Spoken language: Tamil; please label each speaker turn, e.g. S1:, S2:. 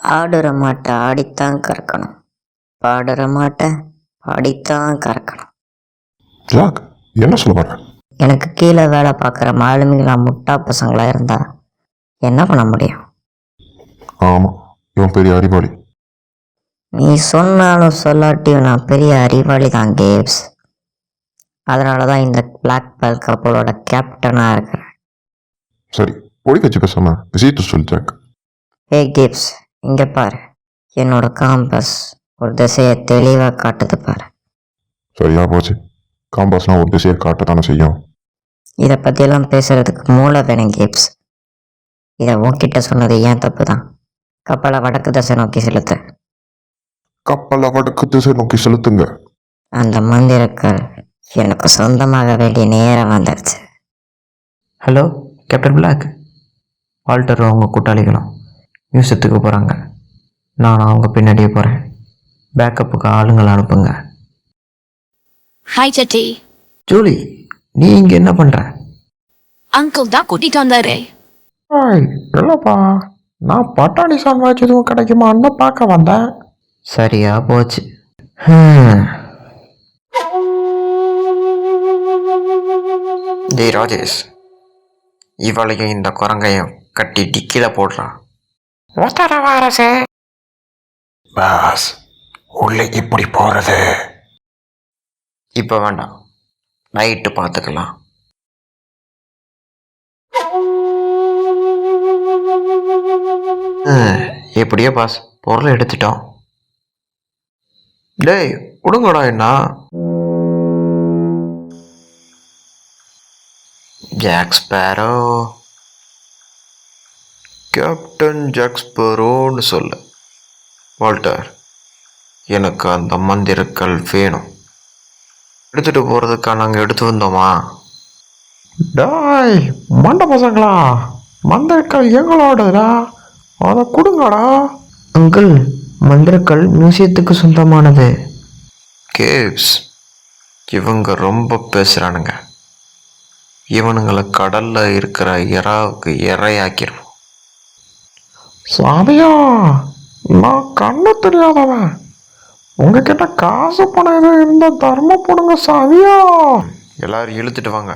S1: ஆடுற மாட்டை ஆடித்தான் கறக்கணும், பாடுற மாட்டை பாடித்தான் கறக்கணும்.
S2: ஜாக், என்ன சொல்ல வர?
S1: எனக்கு கீழே வேலை பார்க்குற மாலுமிகளா முட்டா பசங்களா இருந்தா என்ன பண்ண முடியும்?
S2: ஆமாம், இவன் பெரிய அறிவாளி.
S1: நீ சொன்னாலும் சொல்லாட்டியும் நான் பெரிய அறிவாளி தான் கேப்ஸ். அதனால தான் இந்த பிளாக் பெல் கப்பலோட கேப்டனாக இருக்கிறேன்.
S2: சரி, பொடி கட்சி பேசாம விஷயத்த சொல் ஜாக்.
S1: ஏ கேப்ஸ், இங்கே பாரு. என்னோட காம்பஸ் ஒரு திசையை தெளிவாக காட்டுது பாரு.
S2: சரியா போச்சு. காம்பாஸ்னா ஒரு திசையை காட்டத்தானே செய்யும்.
S1: இதை பற்றியெல்லாம் பேசுறதுக்கு மூளை வேணும் கேப்ஸ். இதை உன்கிட்ட சொன்னது ஏன் தப்பு தான். கப்பலை வடக்கு திசை நோக்கி செலுத்து.
S2: கப்பலை வடக்கு திசை நோக்கி செலுத்துங்க.
S1: அந்த மந்திரக்கல் எனக்கு சொந்தமாக வேண்டிய நேரம் வந்துடுச்சு.
S3: ஹலோ கேப்டன் பிளாக், வால்டரும் அவங்க கூட்டாளிகளும் மியூசியத்துக்கு போகிறாங்க. நான் அவங்க பின்னாடியே போகிறேன். பேக்கப்புக்கு ஆளுங்களை அனுப்புங்க.
S4: ஹாய் சட்டி.
S3: ஜூலி, நீ இங்கே என்ன பண்ணுற?
S4: அங்கிள் தான் கூட்டிட்டு வந்தாரு.
S5: இல்லைப்பா, நான் பட்டாணி சாம்பார் எதுவும் கிடைக்குமான்னு பார்க்க வந்தேன்.
S3: சரியா போச்சு. டேய் ராஜேஷ், இவளையும் இந்த குரங்கையும் கட்டி டிக்கியில் போடுறான்.
S5: உத்தரவாரசு பாஸ், உள்ளே இப்படி போறது?
S3: இப்போ வேண்டாம், நைட்டு பார்த்துக்கலாம். எப்படியோ பாஸ், பொருளை எடுத்துட்டோம். டேய் விடுங்கடா. என்ன ஜாக் ஸ்பேரோ, கேப்டன் ஜாக் ஸ்பேரோன்னு சொல்லு. வால்டர், எனக்கு அந்த மந்திரக்கல் வேணும். எடுத்துகிட்டு போகிறதுக்கா நாங்கள் எடுத்து வந்தோமா?
S5: டாய் மண்ட பசங்களா, மந்திரக்கல் எங்களோடதா, அதை கொடுங்கடா.
S3: அங்கிள், மந்திரக்கல் மியூசியத்துக்கு சொந்தமானது. கேவ்ஸ், இவங்க ரொம்ப பேசுகிறானுங்க. இவனுங்களை கடலில் இருக்கிற இறாவுக்கு இறையாக்கிடுவோம்.
S5: சாமியா, நான் கண்ணு தெரியாதவன். உங்ககிட்ட காசு பணம் எதுவும் இருந்தால் தர்மம் போடுங்க சாமியா.
S3: எல்லாரும் இழுத்துட்டு வாங்க.